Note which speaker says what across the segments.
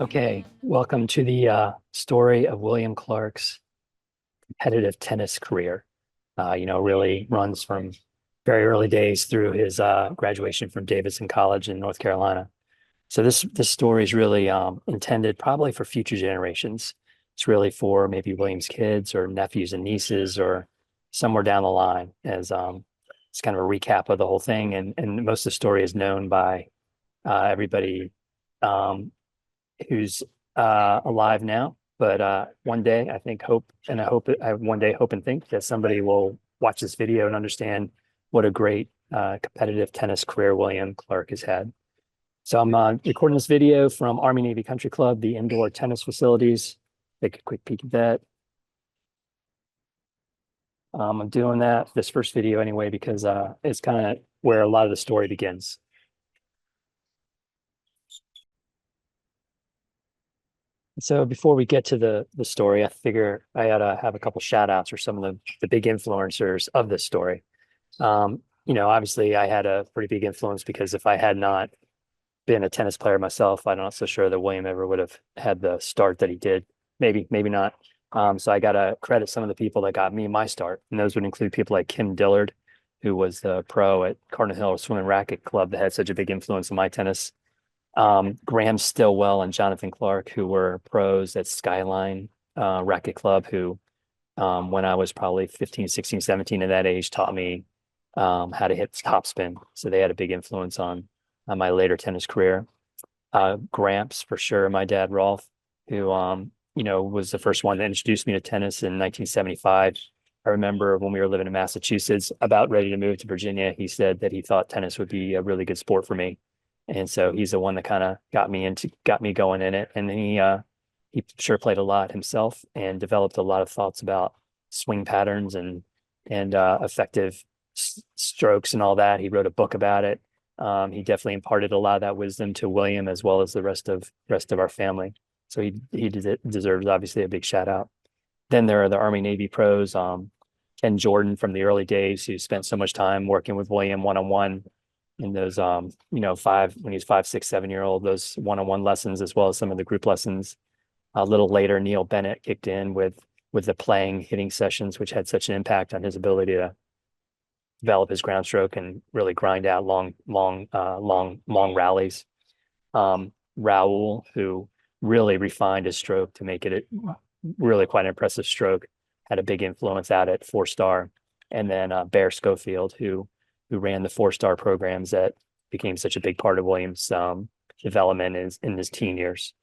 Speaker 1: Okay, welcome to the story of William Clark's competitive tennis career. Really runs from very early days through his graduation from Davidson College in North Carolina. So this story is really intended probably for future generations. It's really for maybe William's kids or nephews and nieces or somewhere down the line as it's kind of a recap of the whole thing. And most of the story is known by everybody um, who's alive now. But one day, I think, I one day hope and think that somebody will watch this video and understand what a great competitive tennis career William Clark has had. So I'm recording this video from Army Navy Country Club, the indoor tennis facilities. Take a quick peek at that. I'm doing this first video anyway, because it's kind of where a lot of the story begins. So before we get to the story, I figure I ought to have a couple shout outs for some of the big influencers of this story. Obviously I had a pretty big influence because if I had not been a tennis player myself, I'm not so sure that William ever would have had the start that he did. Maybe not. So I got to credit some of the people that got me my start. And those would include people like Kim Dillard, who was the pro at Cardinal Hill Swim and Racket Club that had such a big influence on my tennis. Graham Stillwell and Jonathan Clark, who were pros at Skyline Racket Club, who, when I was probably 15, 16, 17 at that age, taught me how to hit topspin. So they had a big influence on my later tennis career. Gramps, for sure, my dad, Rolf, who, was the first one that introduced me to tennis in 1975. I remember when we were living in Massachusetts, about ready to move to Virginia, he said that he thought tennis would be a really good sport for me. And so he's the one that kind of got me going in it. And then he sure played a lot himself and developed a lot of thoughts about swing patterns and effective strokes and all that. He wrote a book about it. He definitely imparted a lot of that wisdom to William as well as the rest of our family. So he deserves obviously a big shout out. Then there are the Army Navy pros, Ken Jordan from the early days, who spent so much time working with William one on one in those when he's 5, 6, 7 year old, those one-on-one lessons as well as some of the group lessons. A little later, Neil Bennett kicked in with the playing hitting sessions, which had such an impact on his ability to develop his ground stroke and really grind out long rallies. Raul, who really refined his stroke to make it really quite an impressive stroke, had a big influence out at 4-star. And then Bear Schofield, who ran the 4-star programs that became such a big part of Williams' development in his teen years.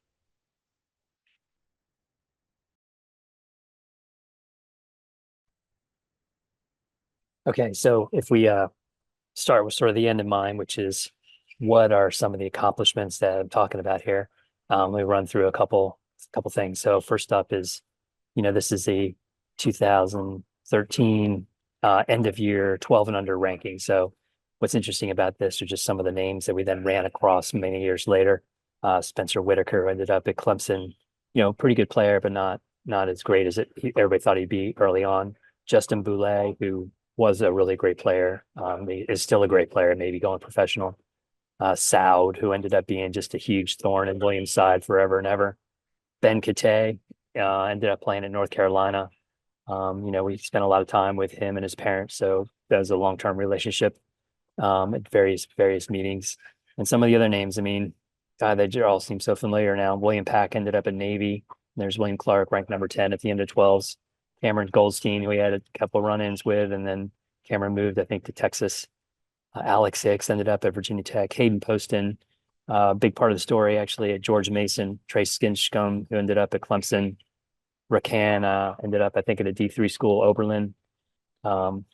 Speaker 1: Okay, so if we start with sort of the end in mind, which is what are some of the accomplishments that I'm talking about here? Let me run through a couple things. So first up is, this is a 2013 end of year 12 and under ranking. So what's interesting about this are just some of the names that we then ran across many years later. Spencer Whitaker ended up at Clemson, pretty good player, but not as great as everybody thought he'd be early on. Justin Boulay, who was a really great player, he is still a great player, maybe going professional. Saud, who ended up being just a huge thorn in Williams' side forever and ever. Ben Kate ended up playing in North Carolina. We spent a lot of time with him and his parents, so that was a long-term relationship at various meetings. And some of the other names, I mean, God, they all seem so familiar now. William Pack ended up at Navy. There's William Clark, ranked number 10 at the end of 12s. Cameron Goldstein, who we had a couple run-ins with, and then Cameron moved, I think, to Texas. Alex Hicks ended up at Virginia Tech. Hayden Poston, big part of the story actually at George Mason. Trace Skinchcomb, who ended up at Clemson. Rakan ended up, I think, at a D3 school, Oberlin. Boy,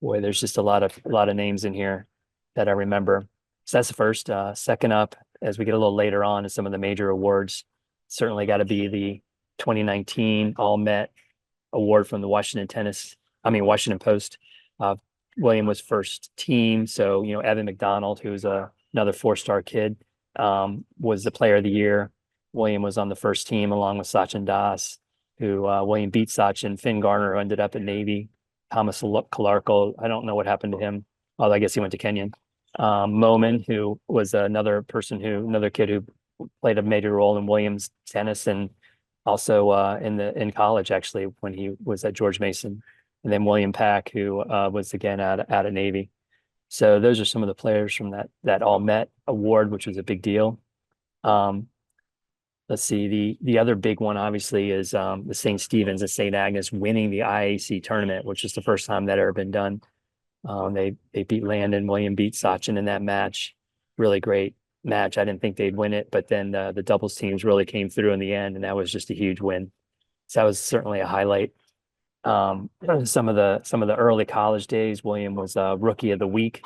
Speaker 1: there's just a lot of names in here that I remember. So that's the first. Second up, as we get a little later on, is some of the major awards. Certainly got to be the 2019 All Met Award from the Washington Post. William was first team, so Evan McDonald, who's another 4-star kid, was the player of the year. William was on the first team along with Sachin Das, who William beat Sachin. Finn Garner, who ended up at Navy. Thomas Calarco, I don't know what happened to him. Well, I guess he went to Kenyon. Momin, who was another kid who played a major role in Williams tennis and also in college actually when he was at George Mason, and then William Pack, who was again out of Navy. So those are some of the players from that All Met award, which was a big deal. Um, let's see, the other big one obviously is the St. Stephen's and St. Agnes winning the IAC tournament, which is the first time that ever been done. They beat Landon. William beat Sachin in that match. Really great match. I didn't think they'd win it, but then the doubles teams really came through in the end, and that was just a huge win. So that was certainly a highlight. Some of the early college days, William was rookie of the week.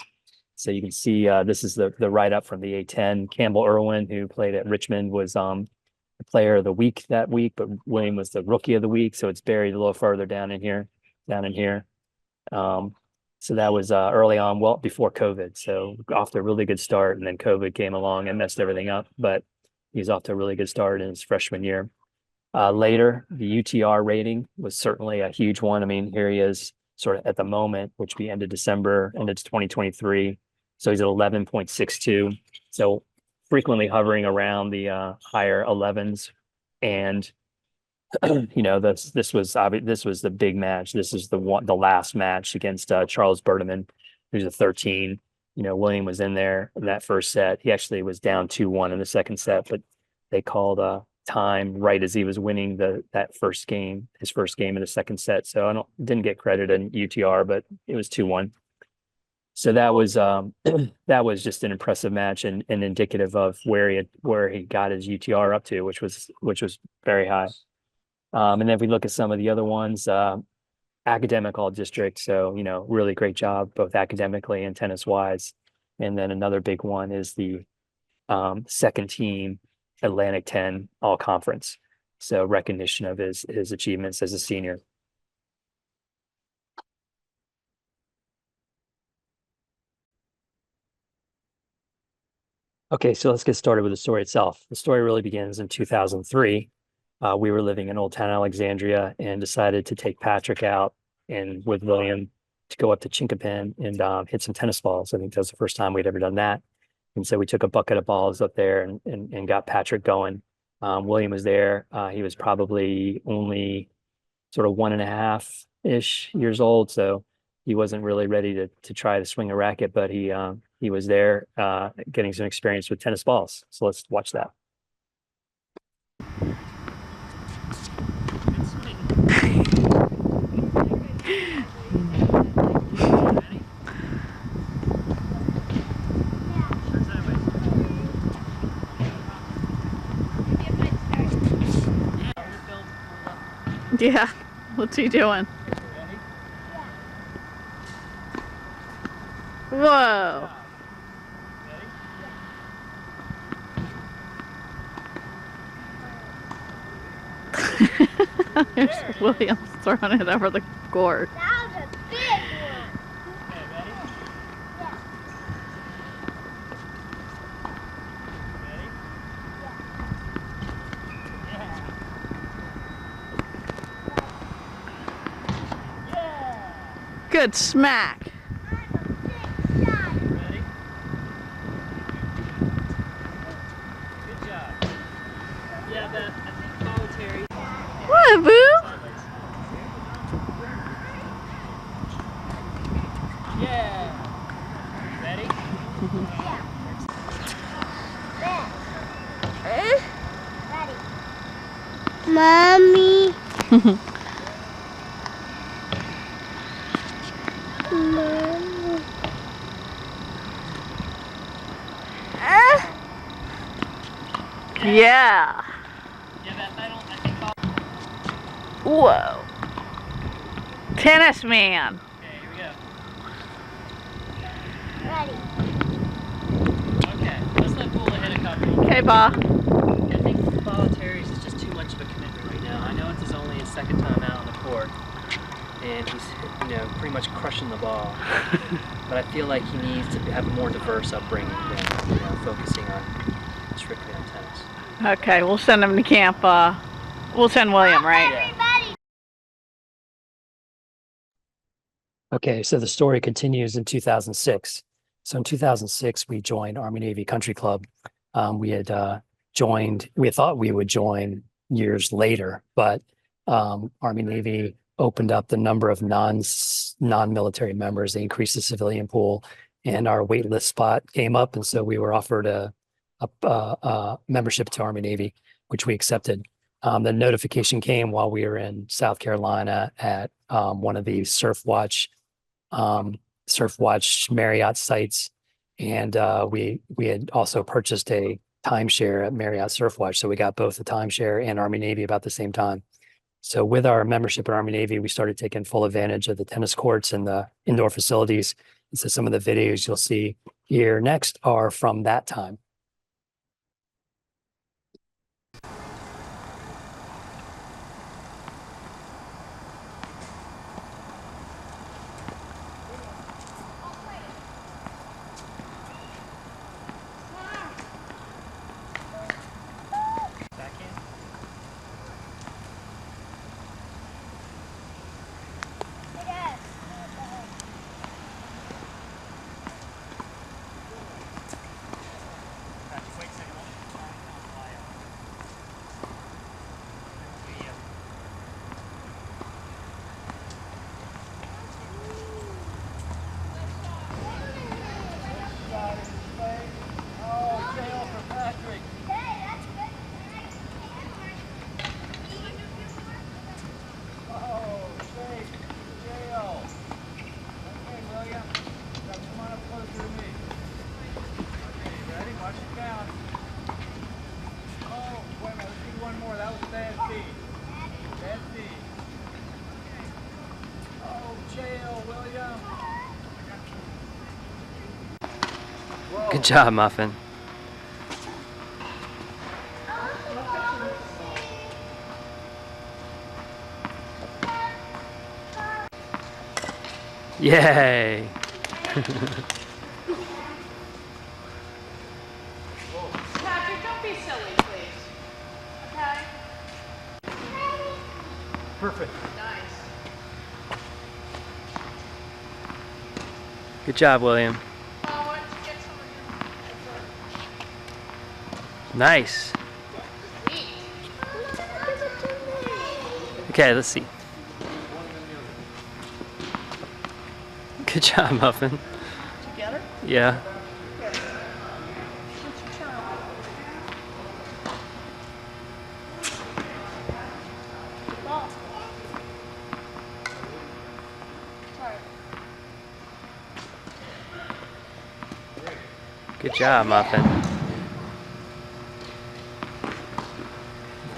Speaker 1: So you can see this is the write up from the A10. Campbell Irwin, who played at Richmond, was the player of the week that week, but William was the rookie of the week. So it's buried a little further down in here, down in here. So that was early on, well before COVID. So off to a really good start, and then COVID came along and messed everything up. But he's off to a really good start in his freshman year. Later, the UTR rating was certainly a huge one. I mean, here he is sort of at the moment, which we ended December, ended 2023. So he's at 11.62. So frequently hovering around the higher 11s. And this was the big match. This is the last match against Charles Berteman, who's a 13. William was in there in that first set. He actually was down 2-1 in the second set, but they called time right as he was winning his first game in the second set. So I didn't get credit in UTR, but it was 2-1. So that was that was just an impressive match and indicative of where he got his UTR up to, which was very high. And then if we look at some of the other ones, academic all district. So, really great job, both academically and tennis wise. And then another big one is the second team Atlantic 10 all conference. So recognition of his achievements as a senior. Okay, so let's get started with the story itself. The story really begins in 2003. We were living in Old Town Alexandria and decided to take Patrick out and with William to go up to Chinquapin and hit some tennis balls. I think that was the first time we'd ever done that. And so we took a bucket of balls up there and got Patrick going. William was there. He was probably only sort of 1.5-ish years old. So he wasn't really ready to try to swing a racket, but he was there getting some experience with tennis balls. So let's watch that.
Speaker 2: Yeah, what's he doing? Whoa. There's Williams throwing it over the court.
Speaker 3: That was a big one.
Speaker 4: Okay, ready?
Speaker 3: Yeah. Yeah.
Speaker 2: Good smack.
Speaker 4: Ready? Good job. Yeah, Beth, I think voluntary.
Speaker 2: What, boo?
Speaker 4: Yeah. Ready?
Speaker 3: Ready. Mommy. Mommy.
Speaker 2: Yeah.
Speaker 4: Yeah, Beth, I think
Speaker 2: Whoa. Tennis man.
Speaker 4: Okay, here we go.
Speaker 3: Ready.
Speaker 4: Okay, let's let Bula hit a couple.
Speaker 2: Okay, Ba.
Speaker 4: I think voluntaries is just too much of a commitment right now. I know it's only his second time out on the court, and he's pretty much crushing the ball. But I feel like he needs to have a more diverse upbringing than focusing on strictly on tennis.
Speaker 2: Okay, we'll send him to camp. We'll send William, right?
Speaker 3: Everybody.
Speaker 1: Okay, so the story continues in 2006. So in 2006, we joined Army Navy Country Club. We had joined, we thought we would join years later, but Army Navy opened up the number of non-military members. They increased the civilian pool, and our wait list spot came up, and so we were offered a membership to Army Navy, which we accepted. The notification came while we were in South Carolina at one of the Surfwatch Marriott sites, and we had also purchased a timeshare at Marriott Surfwatch, so we got both the timeshare and Army Navy about the same time. So with our membership at Army Navy, we started taking full advantage of the tennis courts and the indoor facilities. And so some of the videos you'll see here next are from that time. Good job, Muffin. Yay!
Speaker 2: Patrick, don't be silly, please. Okay?
Speaker 1: Perfect.
Speaker 2: Nice.
Speaker 1: Good job, William.
Speaker 2: Why don't you get some of
Speaker 1: Nice.
Speaker 2: your Sweet.
Speaker 1: Okay, let's see. Good job, Muffin.
Speaker 2: Did you get her?
Speaker 1: Yeah.
Speaker 2: What's your turn? Ball. Sorry.
Speaker 1: Good job, Muffin.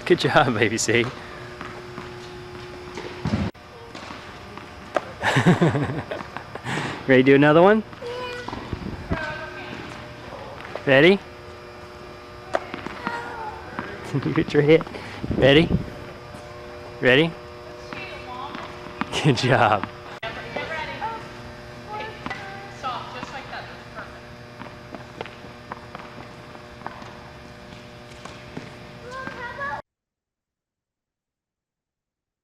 Speaker 1: Good job, baby C. Ready to do another one? Ready? Get your hit. Ready? Ready? Good job.
Speaker 2: Get ready. Soft, just like that. That's perfect.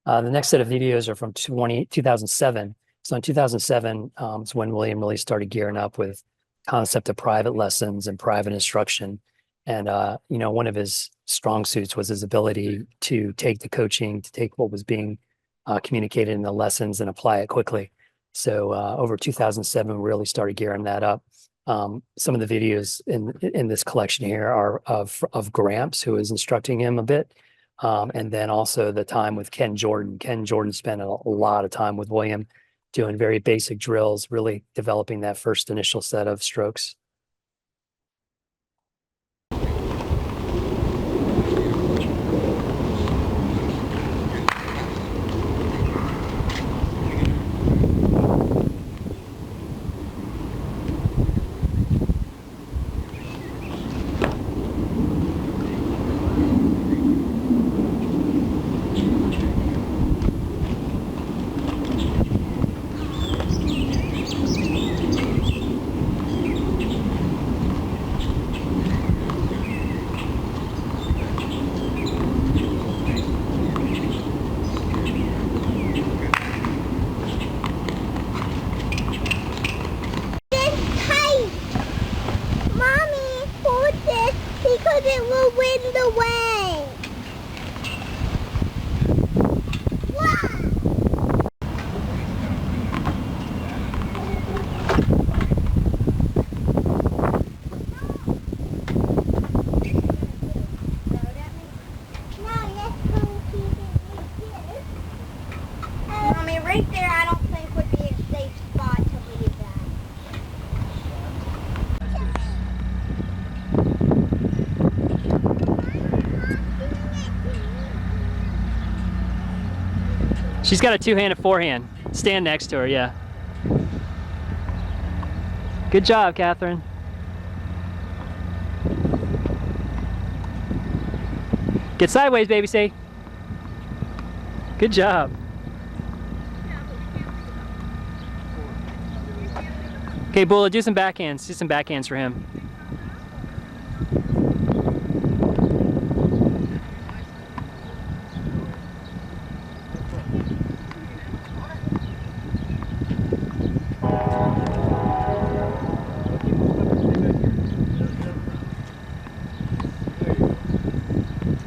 Speaker 1: The next set of videos are from 2007. So in 2007 is when William really started gearing up with concept of private lessons and private instruction. And, you know, one of his strong suits was his ability to take the coaching, to take what was being communicated in the lessons and apply it quickly. So over 2007, we really started gearing that up. Some of the videos in this collection here are of Gramps, who is instructing him a bit. And then also the time with Ken Jordan. Ken Jordan spent a lot of time with William doing very basic drills, really developing that first initial set of strokes.
Speaker 3: it will win the way. Wow. Mommy, right there I don't think would be a safe spot to leave that.
Speaker 4: She's got a two-handed forehand. Stand next to her, yeah. Good job, Catherine. Get sideways, baby C. Good job. Okay, Bula, do some backhands. Do some backhands for him.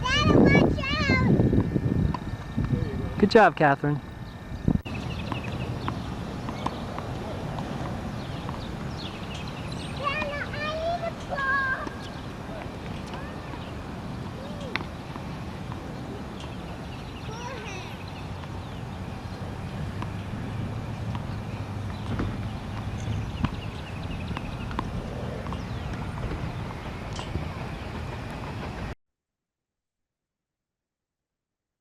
Speaker 3: Dada, watch out!
Speaker 4: Good job, Catherine.
Speaker 3: Dada, I need a ball.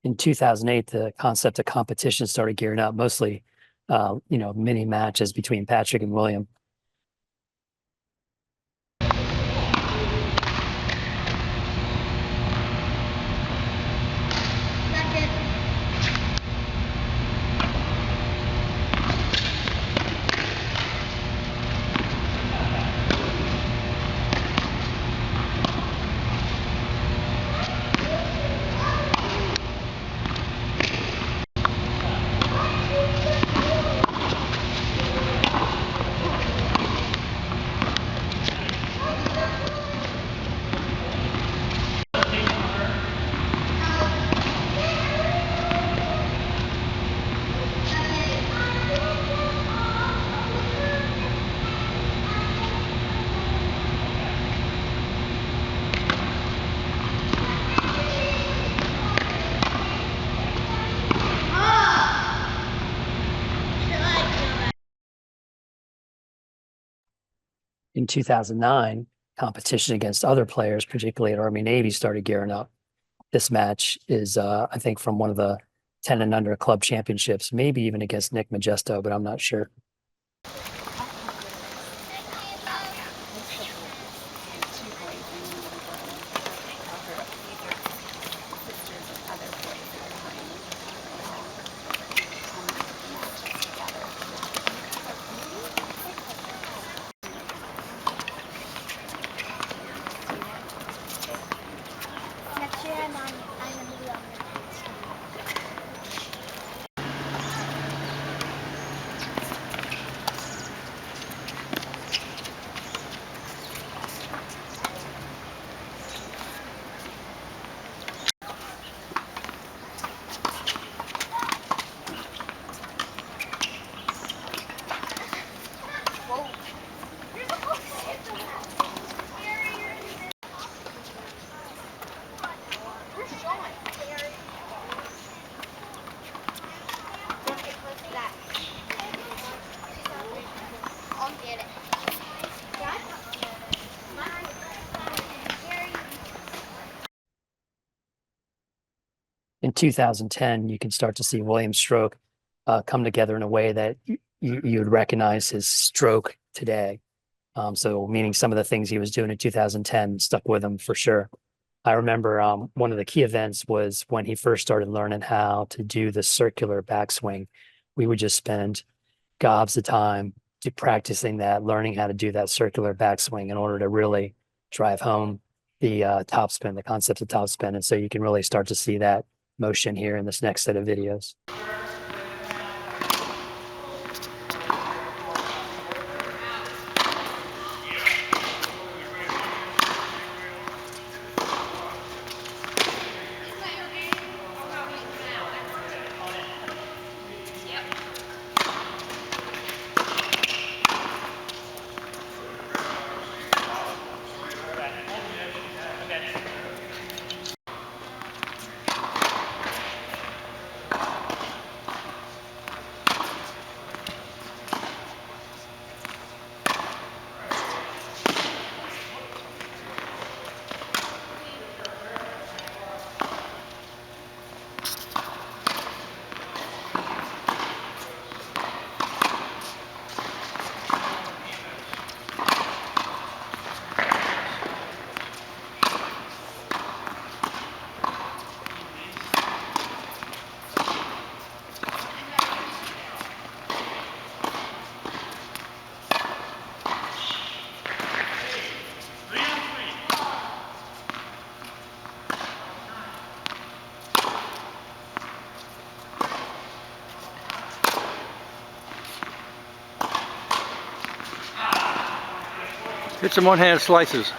Speaker 1: In 2008, the concept of competition started gearing up, mostly, mini matches between Patrick and William. In 2009, competition against other players, particularly at Army Navy, started gearing up. This match is, I think, from one of the 10 and under club championships, maybe even against Nick Majesto, but I'm not sure.
Speaker 3: Next year I'm gonna be on the I'll get it.
Speaker 1: In 2010, you can start to see William's stroke come together in a way that you would recognize his stroke today. So meaning some of the things he was doing in 2010 stuck with him for sure. I remember one of the key events was when he first started learning how to do the circular backswing. We would just spend gobs of time practicing that, learning how to do that circular backswing in order to really drive home the topspin, the concept of topspin. And so you can really start to see that motion here in this next set of videos.
Speaker 5: Hit some one-handed slices.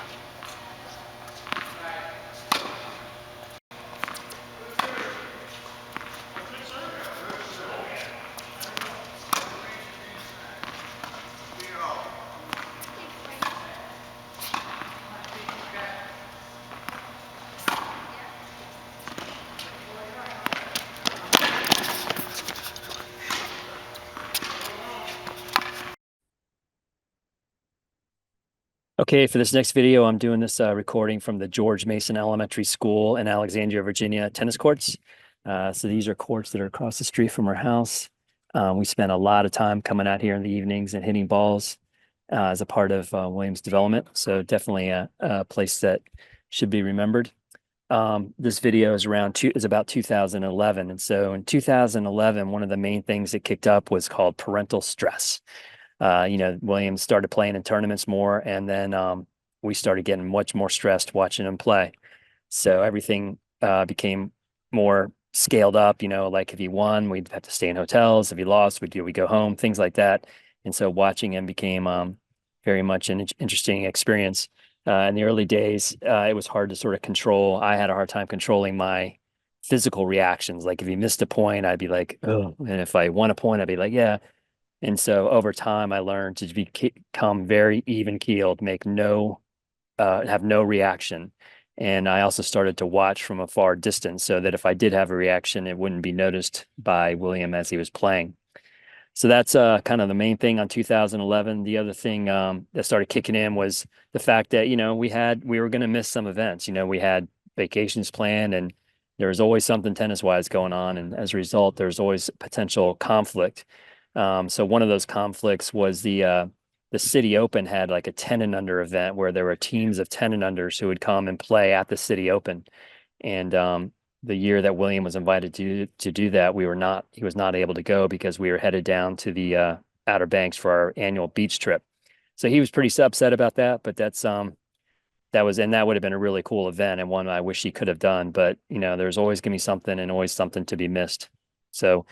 Speaker 1: Okay, for this next video, I'm doing this recording from the George Mason Elementary School in Alexandria, Virginia tennis courts. So these are courts that are across the street from our house. We spent a lot of time coming out here in the evenings and hitting balls as a part of Williams' development. So definitely a place that should be remembered. This video is about 2011. And so in 2011, one of the main things that kicked up was called parental stress. Williams started playing in tournaments more, and then we started getting much more stressed watching him play. So everything became more scaled up. Like if he won, we'd have to stay in hotels. If he lost, we'd go home, things like that. And so watching him became very much an interesting experience. In the early days, it was hard to sort of control. I had a hard time controlling my physical reactions. Like if he missed a point, I'd be like, oh, and if I won a point, I'd be like, yeah. And so over time, I learned to become very even keeled, have no reaction. And I also started to watch from a far distance so that if I did have a reaction, it wouldn't be noticed by William as he was playing. So that's kind of the main thing on 2011. The other thing that started kicking in was the fact that, we were going to miss some events. We had vacations planned, and there was always something tennis-wise going on. And as a result, there's always potential conflict. So one of those conflicts was the City Open had like a 10 and under event where there were teams of 10 and unders who would come and play at the City Open. And the year that William was invited to do that, he was not able to go because we were headed down to the Outer Banks for our annual beach trip. So he was pretty upset about that, but that would have been a really cool event and one I wish he could have done. But there's always gonna be something and always something to be missed. So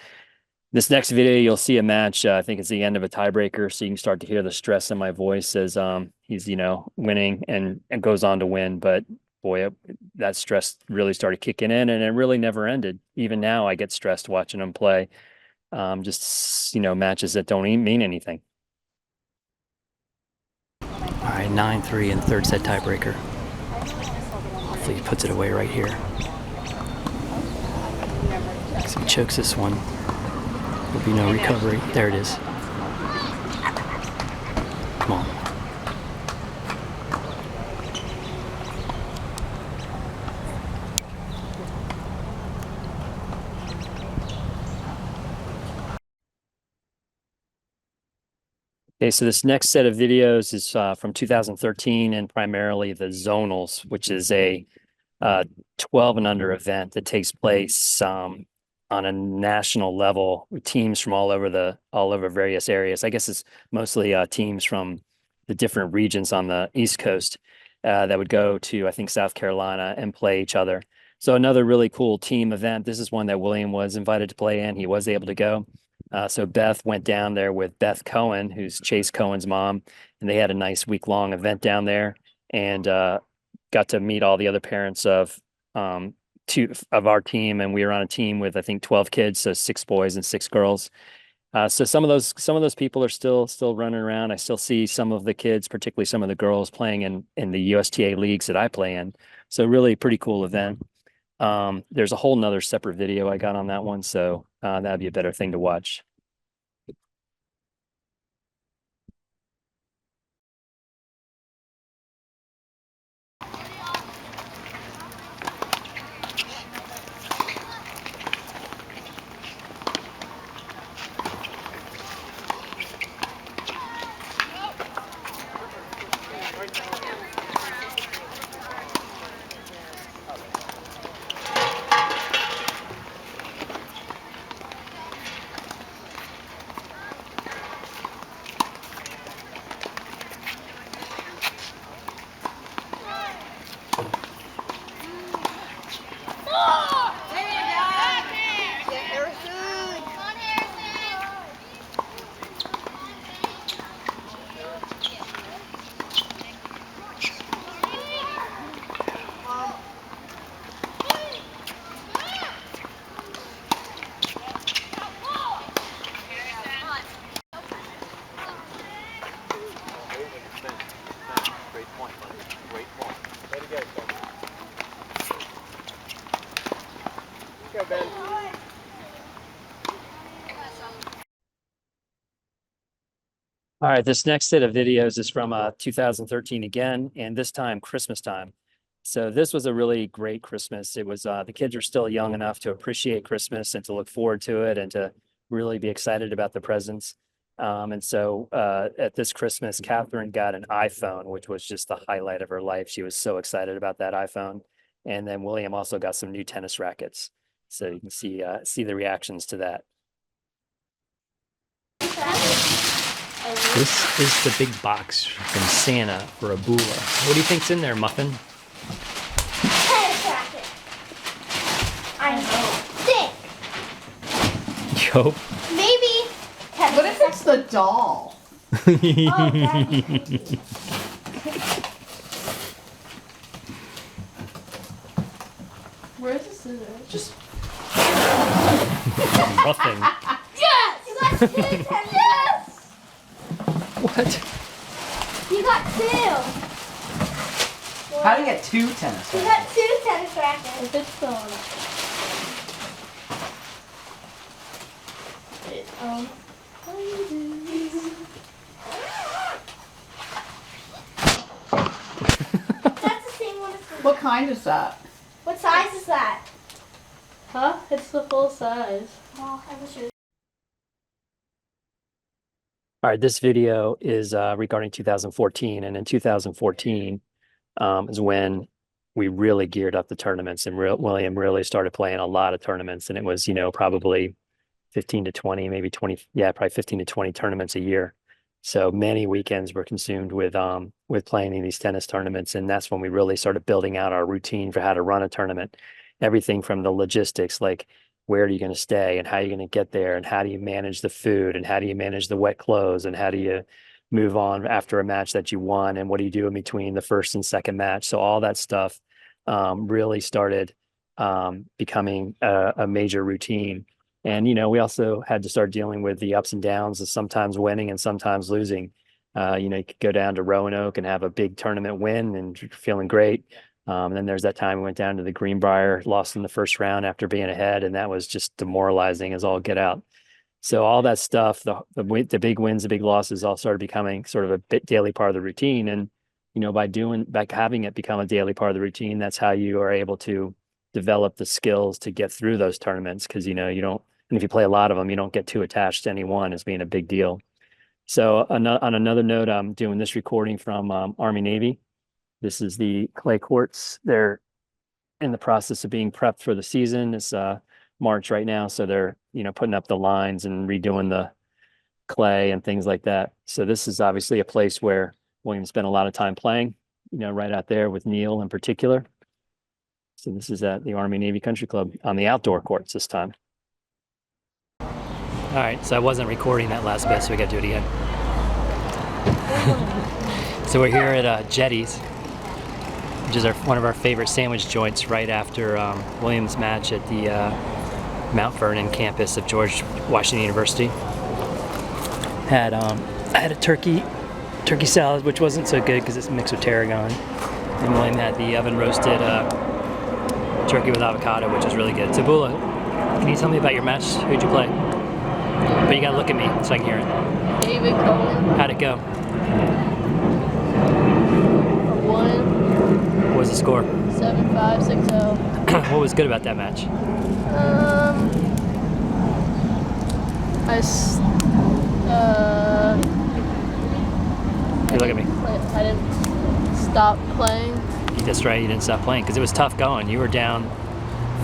Speaker 1: this next video, you'll see a match. I think it's the end of a tiebreaker, so you can start to hear the stress in my voice as he's winning and goes on to win. But boy, that stress really started kicking in, and it really never ended. Even now, I get stressed watching him play. Just matches that don't even mean anything. All right, 9-3 in the third set tiebreaker. Hopefully, he puts it away right here. So he chokes this one. There'll be no recovery. There it is. Come on. Okay, so this next set of videos is from 2013 and primarily the Zonals, which is a 12 and under event that takes place on a national level with teams from all over various areas. I guess it's mostly teams from the different regions on the East Coast that would go to, I think, South Carolina and play each other. So another really cool team event. This is one that William was invited to play in. He was able to go. So Beth went down there with Beth Cohen, who's Chase Cohen's mom, and they had a nice week-long event down there and got to meet all the other parents of our team, and we were on a team with I think 12 kids, so 6 boys and 6 girls. So some of those people are still running around. I still see some of the kids, particularly some of the girls, playing in the USTA leagues that I play in. So really pretty cool event. There's a whole nother separate video I got on that one, so that'd be a better thing to watch. All right, this next set of videos is from 2013 again, and this time Christmas time. So this was a really great Christmas. It was the kids are still young enough to appreciate Christmas and to look forward to it and to really be excited about the presents. And so at this Christmas, Catherine got an iPhone, which was just the highlight of her life. She was so excited about that iPhone. And then William also got some new tennis rackets. So you can see the reactions to that. This is the big box from Santa for Abula. What do you think's in there, Muffin?
Speaker 3: Tennis racket. I think.
Speaker 1: Yo.
Speaker 3: Maybe. Tennis
Speaker 5: What if it's the doll? Where's the scissors?
Speaker 4: Just
Speaker 1: Muffin.
Speaker 3: Yes! You got two tennis. Yes!
Speaker 1: What?
Speaker 3: You got two.
Speaker 5: How do you get two tennis
Speaker 3: You
Speaker 5: rackets?
Speaker 3: got two tennis rackets.
Speaker 5: If it's still on it.
Speaker 3: That's the same one as the.
Speaker 5: What kind is that?
Speaker 3: What size is that?
Speaker 5: Huh? It's the full size.
Speaker 3: Oh, I wish it was.
Speaker 1: All right, this video is regarding 2014, and in 2014 is when we really geared up the tournaments, and William really started playing a lot of tournaments, and it was, probably 15 to 20, maybe 20, yeah, probably 15 to 20 tournaments a year. So many weekends were consumed with playing in these tennis tournaments, and that's when we really started building out our routine for how to run a tournament. Everything from the logistics, like where are you going to stay and how are you going to get there and how do you manage the food and how do you manage the wet clothes and how do you move on after a match that you won and what do you do in between the first and second match. So all that stuff really started becoming a major routine. And, we also had to start dealing with the ups and downs of sometimes winning and sometimes losing. You could go down to Roanoke and have a big tournament win and you're feeling great. And then there's that time we went down to the Greenbrier, lost in the first round after being ahead, and that was just demoralizing as all get out. So all that stuff, the big wins, the big losses, all started becoming sort of a bit daily part of the routine. And by having it become a daily part of the routine, that's how you are able to develop the skills to get through those tournaments. Because you don't, and if you play a lot of them, you don't get too attached to any one as being a big deal. So on another note, I'm doing this recording from Army Navy. This is the clay courts. They're in the process of being prepped for the season. It's March right now, so they're putting up the lines and redoing the clay and things like that. So this is obviously a place where William spent a lot of time playing, right out there with Neil in particular. So this is at the Army Navy Country Club on the outdoor courts this time. All right, so I wasn't recording that last bit, so we got to do it again. So we're here at Jetty's, which is one of our favorite sandwich joints right after Williams' match at the Mount Vernon campus of George Washington University. I had a turkey salad, which wasn't so good because it's mixed with tarragon. And William had the oven roasted turkey with avocado, which is really good. Tabula, can you tell me about your match? Who'd you play? But you gotta look at me so I can hear it.
Speaker 5: David Cohen.
Speaker 1: How'd it go?
Speaker 5: One.
Speaker 1: What was the score?
Speaker 5: 7-5, 6-0.
Speaker 1: What was good about that match? You look at me.
Speaker 5: I didn't stop playing.
Speaker 1: That's right, you didn't stop playing because it was tough going. You were down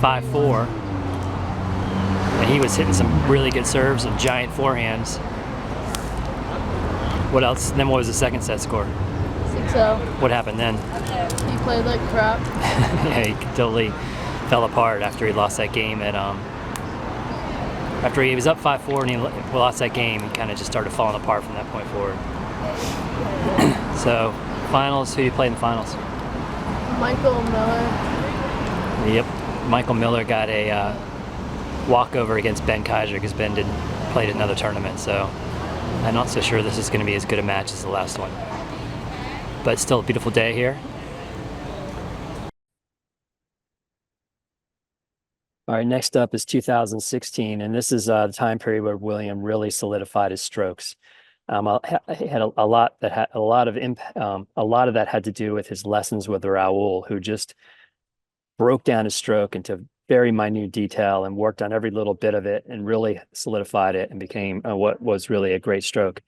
Speaker 1: 5-4. And he was hitting some really good serves and giant forehands. What else? Then what was the second set score?
Speaker 5: 6-0.
Speaker 1: What happened then?
Speaker 5: He played like crap.
Speaker 1: Yeah, he totally fell apart after he lost that game at after he was up 5-4 and he lost that game. He kind of just started falling apart from that point forward. So finals, who do you play in the finals?
Speaker 5: Michael Miller.
Speaker 1: Yep, Michael Miller got a walkover against Ben Kaiser because Ben didn't play another tournament. So I'm not so sure this is going to be as good a match as the last one. But still a beautiful day here. All right, next up is 2016, and this is the time period where William really solidified his strokes. He had a lot that had a lot of a lot of that had to do with his lessons with Raul, who just broke down his stroke into very minute detail and worked on every little bit of it and really solidified it and became what was really a great stroke.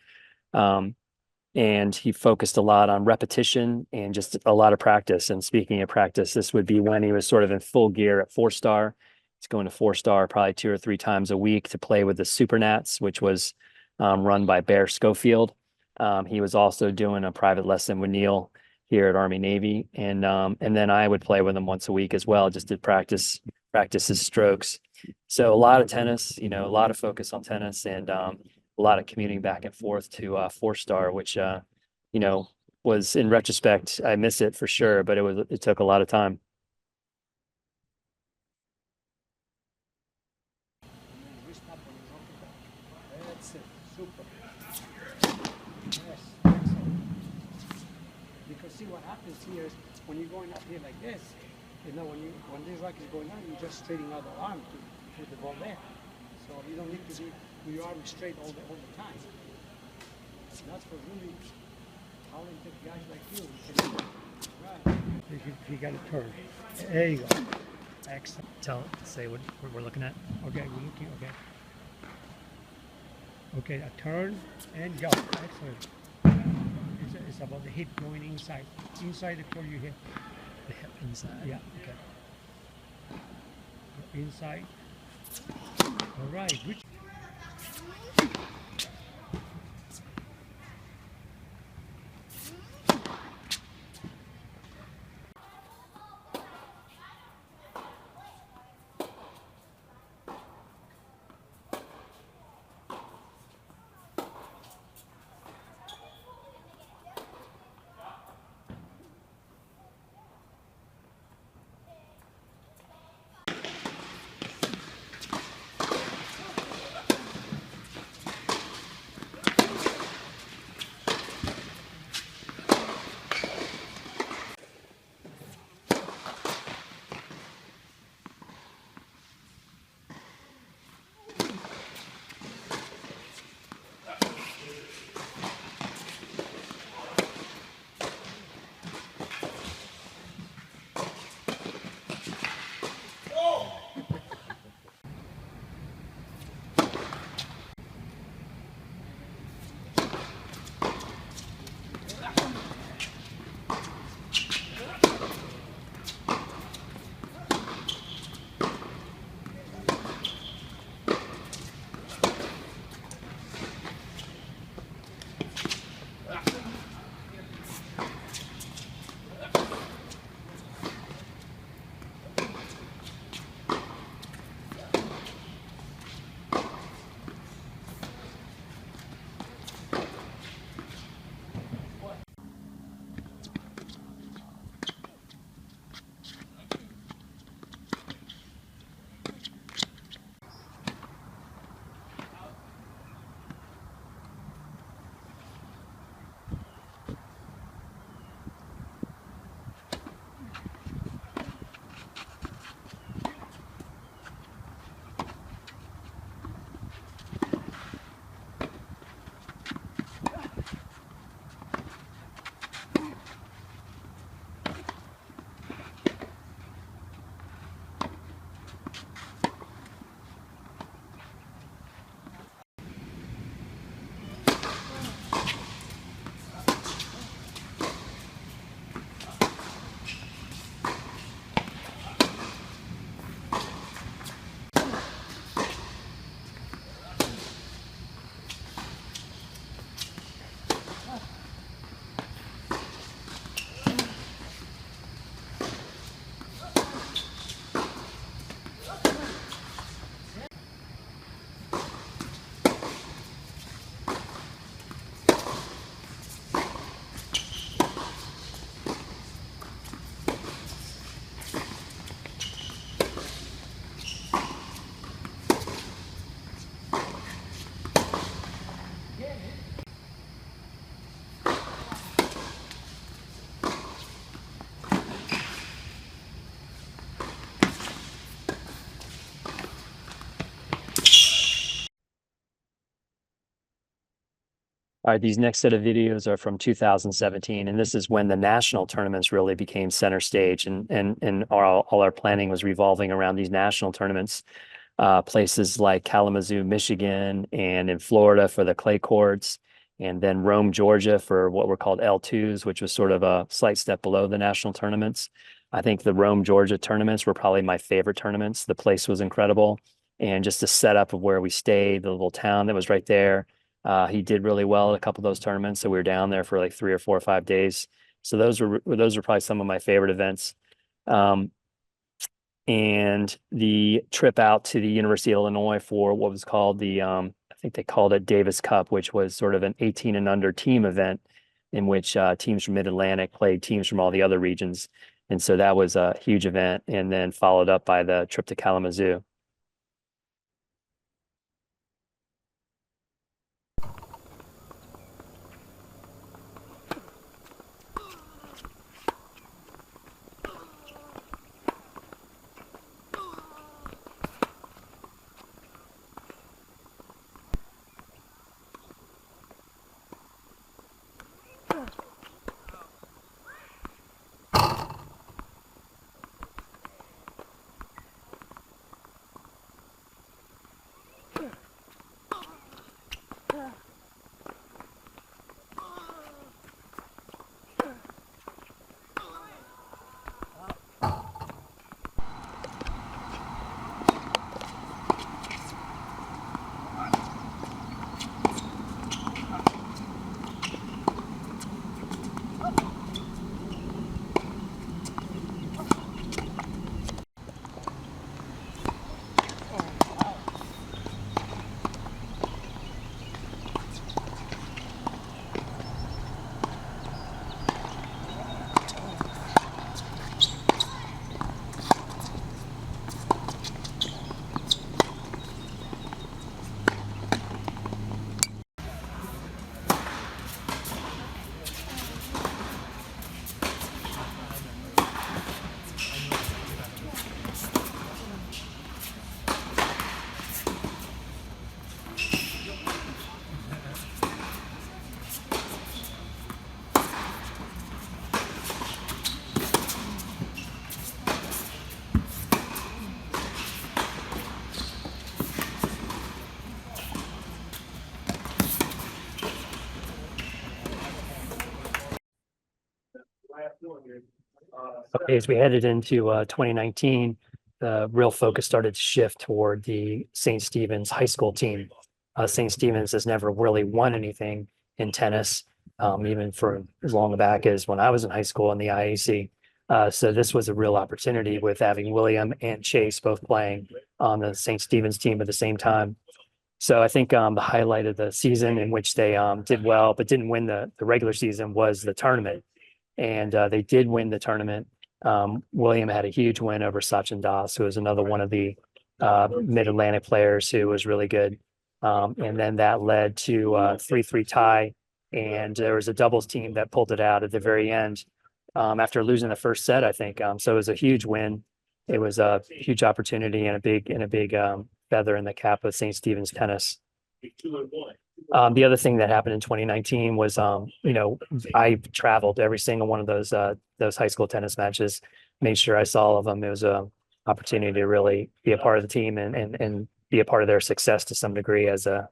Speaker 1: And he focused a lot on repetition and just a lot of practice. And speaking of practice, this would be when he was sort of in full gear at 4-star. He's going to 4-star probably 2 or 3 times a week to play with the Super Nats, which was run by Bear Schofield. He was also doing a private lesson with Neil here at Army Navy, and then I would play with him once a week as well, just to practice his strokes. So a lot of tennis, a lot of focus on tennis, and a lot of commuting back and forth to 4-star, which was, in retrospect, I miss it for sure, but it took a lot of time.
Speaker 6: That's it. Super. Yes, excellent. Because see what happens here is when you're going up here like this, when this rack is going down, you just straighten out the arm to put the ball there. So you don't need to be with your arm straight all the time. That's for really talented guys like you. Right. You got to turn. There you go. Excellent.
Speaker 1: Say what we're looking at.
Speaker 6: Okay, we're looking. Okay. Okay, a turn and go. Excellent. It's about the hip going inside. Inside the core you hit.
Speaker 1: The hip inside.
Speaker 6: Yeah.
Speaker 1: Okay.
Speaker 6: Go inside. All right. Which
Speaker 1: All right, these next set of videos are from 2017, and this is when the national tournaments really became center stage, and all our planning was revolving around these national tournaments. Places like Kalamazoo, Michigan, and in Florida for the clay courts, and then Rome, Georgia for what were called L2s, which was sort of a slight step below the national tournaments. I think the Rome, Georgia tournaments were probably my favorite tournaments. The place was incredible, and just the setup of where we stayed, the little town that was right there. He did really well at a couple of those tournaments, so we were down there for like 3 or 4 or 5 days. So those were probably some of my favorite events. And the trip out to the University of Illinois for what was called the I think they called it Davis Cup, which was sort of an 18 and under team event in which teams from Mid-Atlantic played teams from all the other regions. And so that was a huge event, and then followed up by the trip to Kalamazoo. Okay, as we headed into 2019, the real focus started to shift toward the St. Stephen's high school team. St. Stephen's has never really won anything in tennis, even for as long back as when I was in high school in the IAC. So this was a real opportunity with having William and Chase both playing on the St. Stephen's team at the same time. So I think the highlight of the season in which they did well but didn't win the regular season was the tournament. And they did win the tournament. William had a huge win over Sachin Das, who was another one of the Mid-Atlantic players who was really good. And then that led to a 3-3 tie. And there was a doubles team that pulled it out at the very end after losing the first set, I think. So it was a huge win. It was a huge opportunity and a big feather in the cap of St. Stephen's tennis. The other thing that happened in 2019 was, I traveled every single one of those high school tennis matches, made sure I saw all of them. It was an opportunity to really be a part of the team and be a part of their success to some degree as a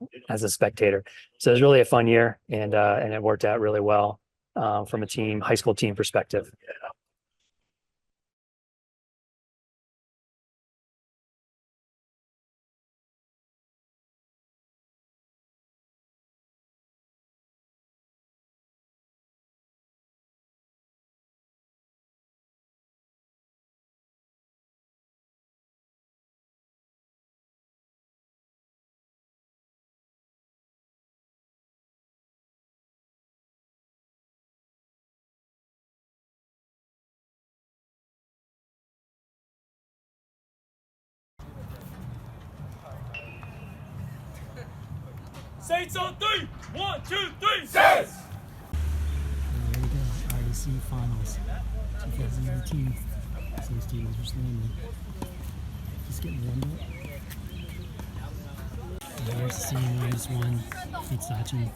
Speaker 1: spectator. So it was really a fun year, and it worked out really well from a high school team perspective.
Speaker 7: Saints on 3! 1, 2, 3, Saints!
Speaker 6: And there we go, IAC Finals 2019. St. Stephen's versus Lehman. Just getting warmed up. And here's the scene where I just won. Beat Sachin.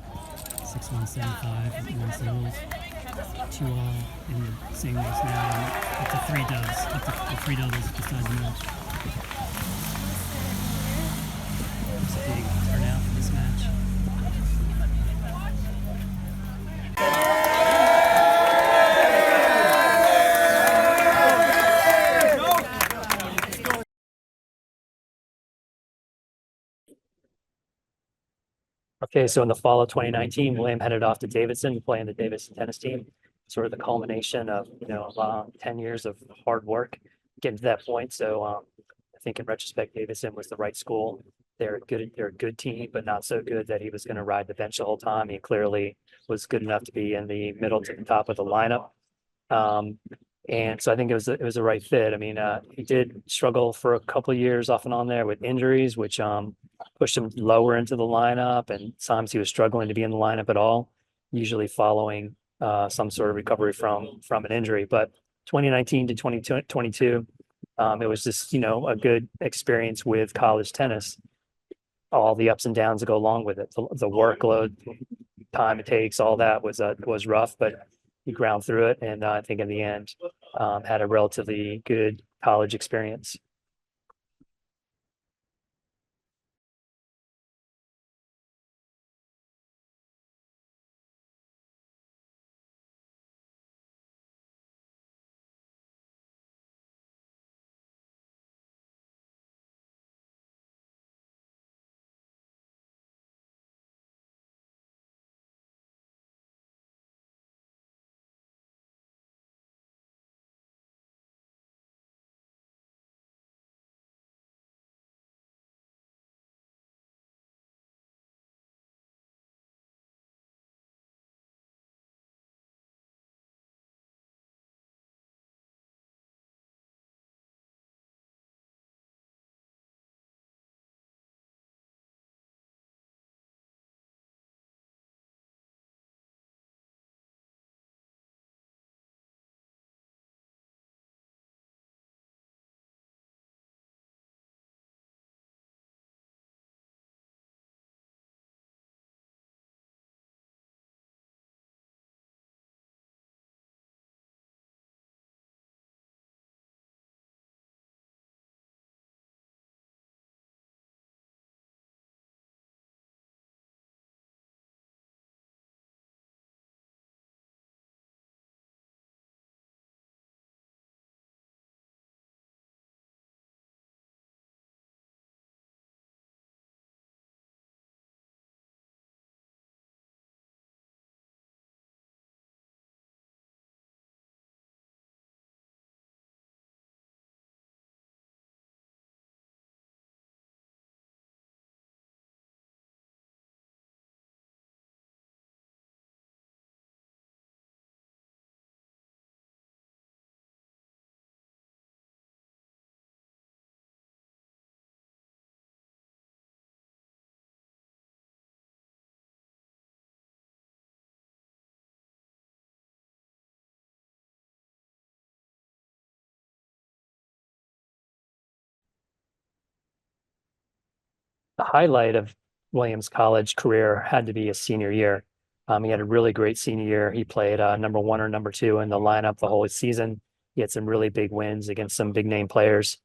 Speaker 8: 6-1, 7-5, one singles, 2-all in the singles now, and up to 3 dubs, up to 3 doubles besides the match. It's a big turnout for this match.
Speaker 1: Okay, so in the fall of 2019, William headed off to Davidson to play in the Davidson tennis team. Sort of the culmination of 10 years of hard work getting to that point. So I think in retrospect, Davidson was the right school. They're a good team, but not so good that he was going to ride the bench the whole time. He clearly was good enough to be in the middle to the top of the lineup. And so I think it was the right fit. I mean, he did struggle for a couple of years off and on there with injuries, which pushed him lower into the lineup. And sometimes he was struggling to be in the lineup at all, usually following some sort of recovery from an injury. But 2019 to 2022, it was just a good experience with college tennis. All the ups and downs that go along with it, the workload, time it takes, all that was rough, but he ground through it, and I think in the end had a relatively good college experience. The highlight of Williams' college career had to be his senior year. He had a really great senior year. He played number 1 or number 2 in the lineup the whole season. He had some really big wins against some big name players,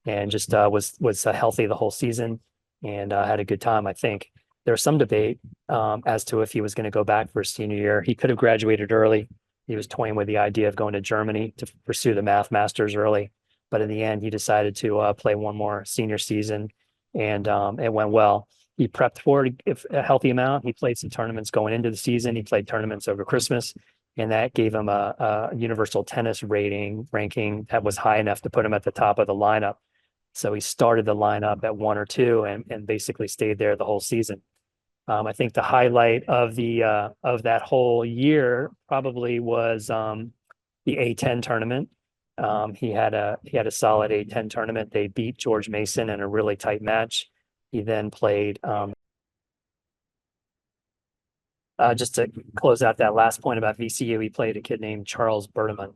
Speaker 1: and just was healthy the whole season, and had a good time. I think there was some debate as to if he was going to go back for his senior year. He could have graduated early. He was toying with the idea of going to Germany to pursue the math masters early, but in the end, he decided to play one more senior season, and it went well. He prepped for it a healthy amount. He played some tournaments going into the season. He played tournaments over Christmas, and that gave him a universal tennis ranking that was high enough to put him at the top of the lineup. So he started the lineup at 1 or 2 and basically stayed there the whole season. I think the highlight of that whole year probably was the A10 tournament. He had a solid A10 tournament. They beat George Mason in a really tight match. He then played just to close out that last point about VCU, he played a kid named Charles Berteman.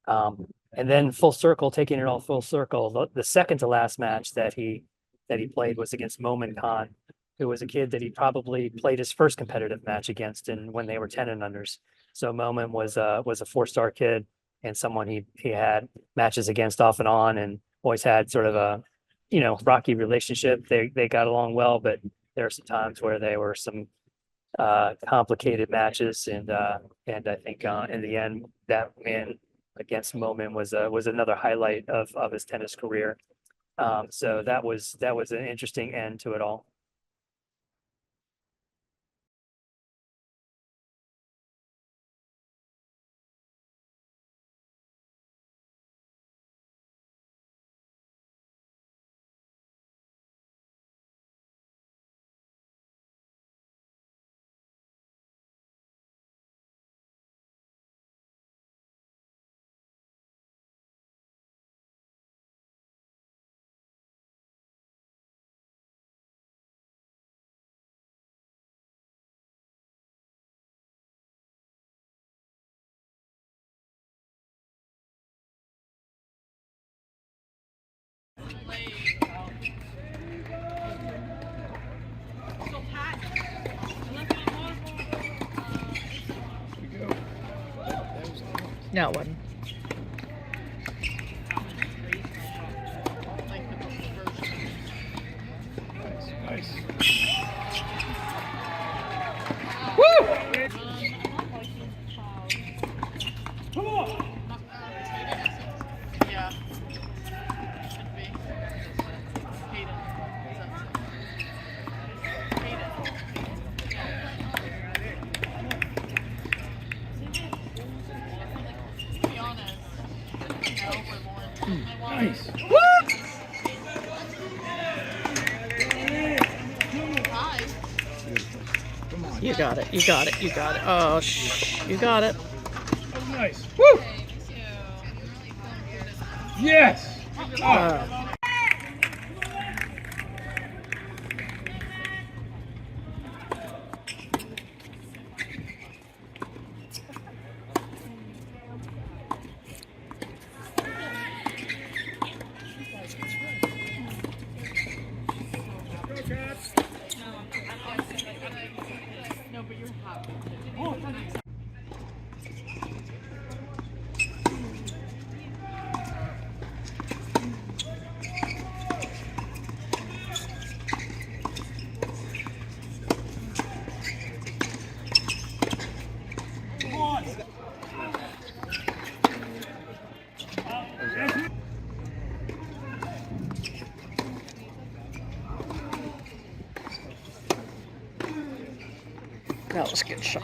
Speaker 1: And then taking it all full circle, the second to last match that he played was against Momin Khan, who was a kid that he probably played his first competitive match against and when they were 10 and unders. So Moment was a 4-star kid and someone he had matches against off and on and always had sort of a, rocky relationship. They got along well, but there are some times where there were some complicated matches and I think in the end that win against Moment was another highlight of his tennis career. So that was an interesting end to it all.
Speaker 2: No one. You got it. You got it. You got it. Oh, you got it.
Speaker 7: Nice. Woo! Yes!
Speaker 2: That was a good shot.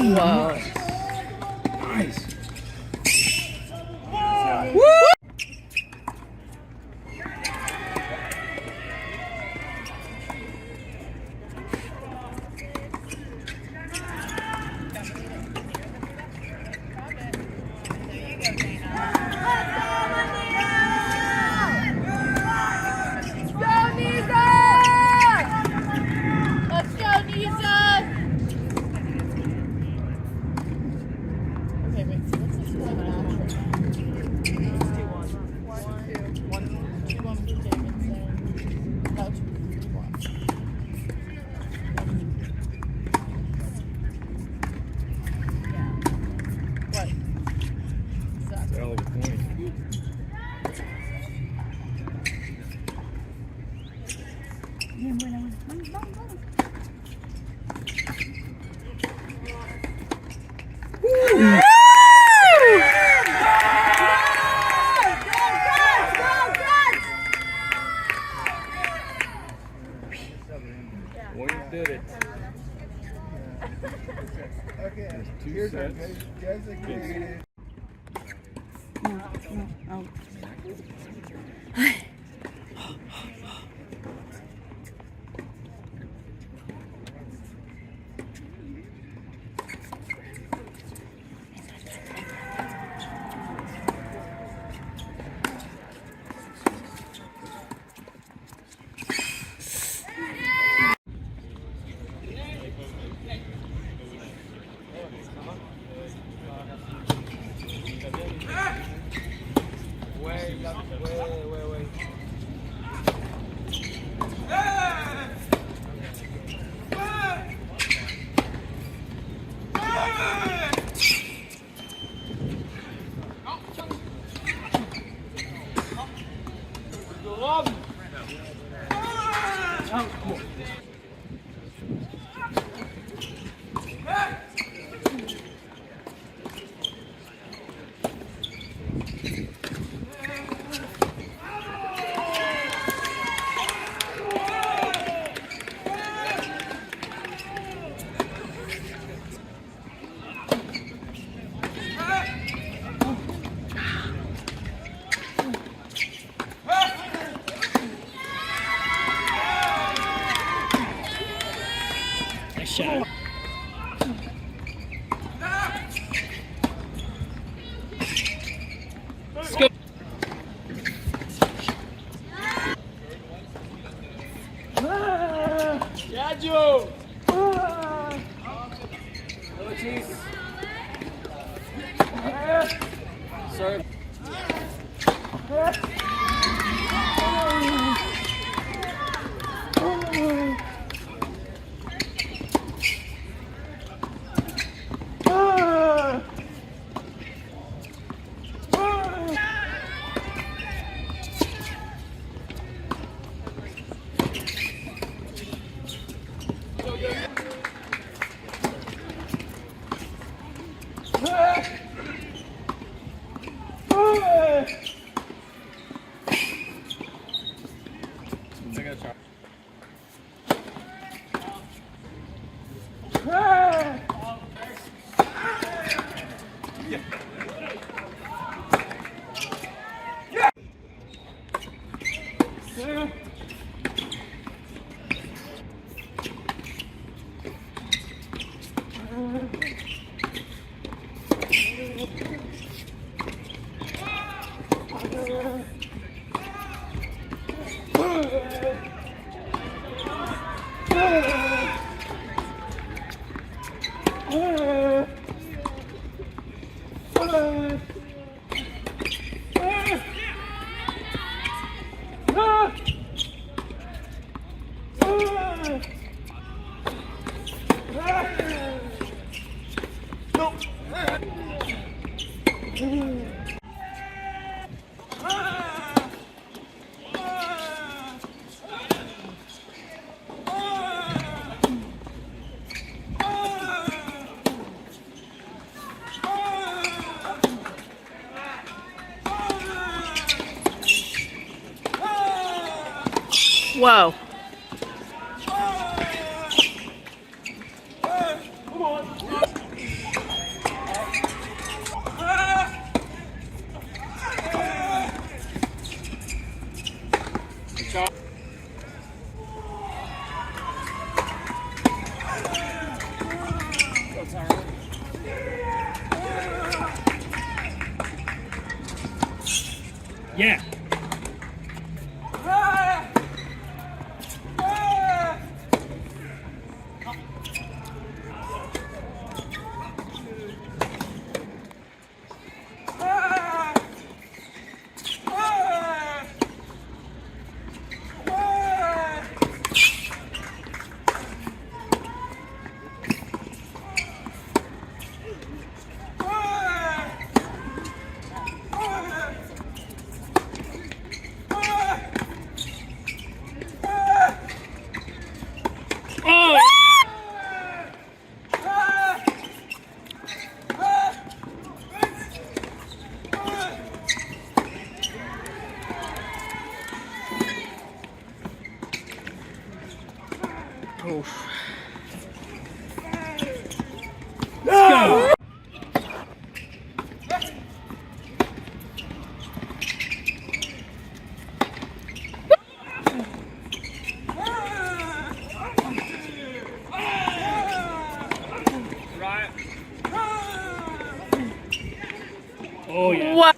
Speaker 2: Whoa.
Speaker 7: Nice.
Speaker 5: Let's go, Nisa! Okay, wait, so what's this one after? Let's do one. 1, 2, 1. 2, 1 for Davidson. No, 2, 1. What? Exactly.
Speaker 7: Hell of a point. Williams did it. Okay, two sets. Designated.
Speaker 8: Nice shot.
Speaker 2: Whoa.
Speaker 8: Yeah. Oh yeah.
Speaker 2: What?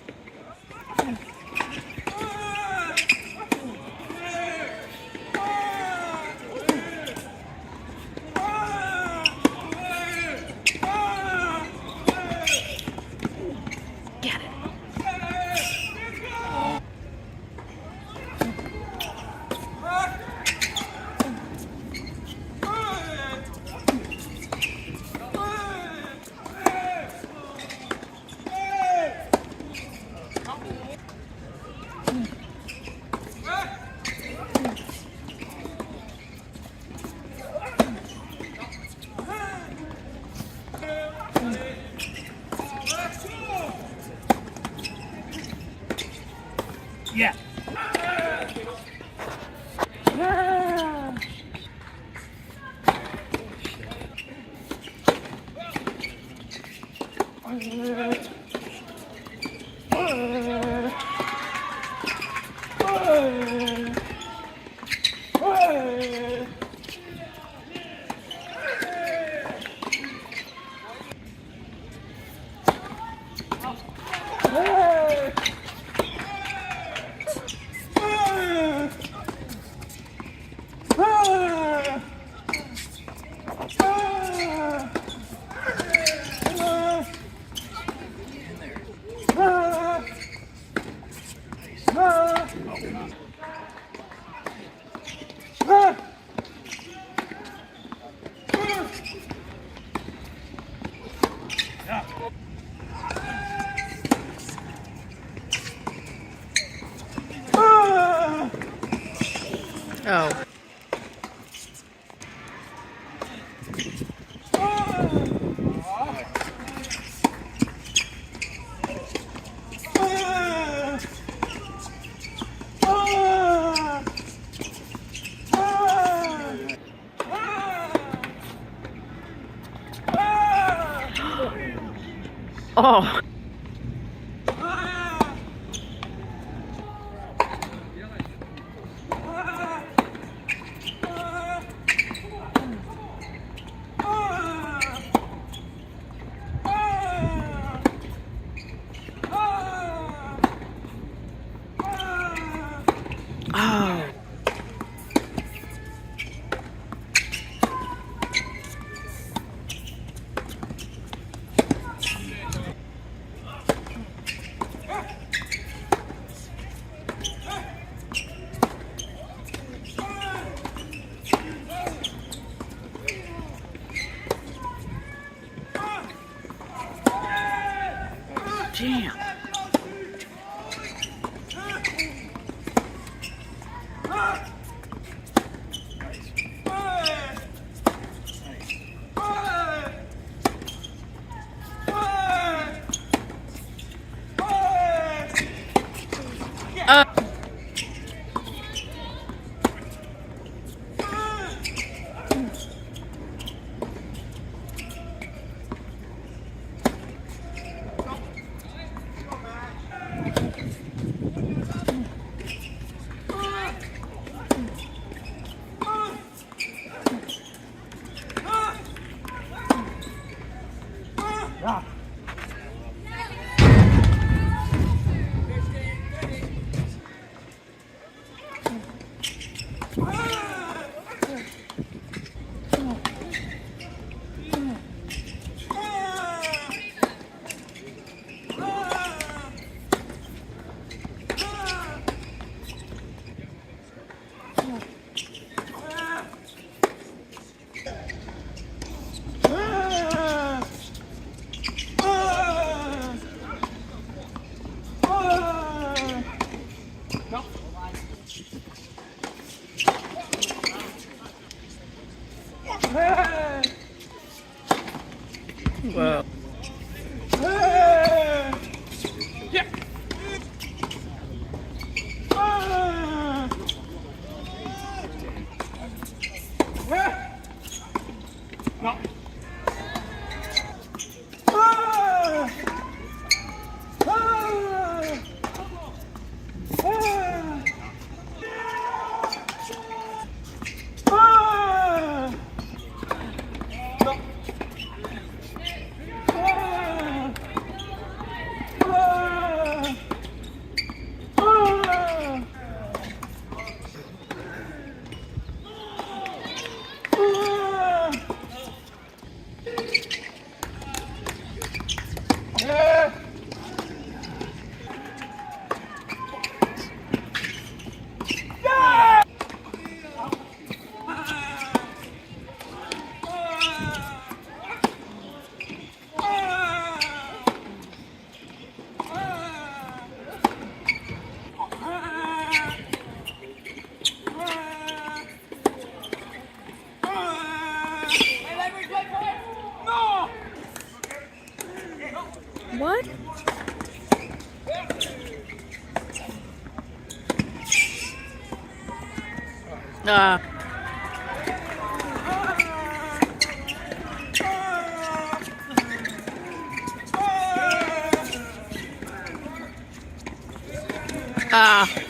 Speaker 2: Oh. Oh. Oh. Damn. Wow. What? Ah.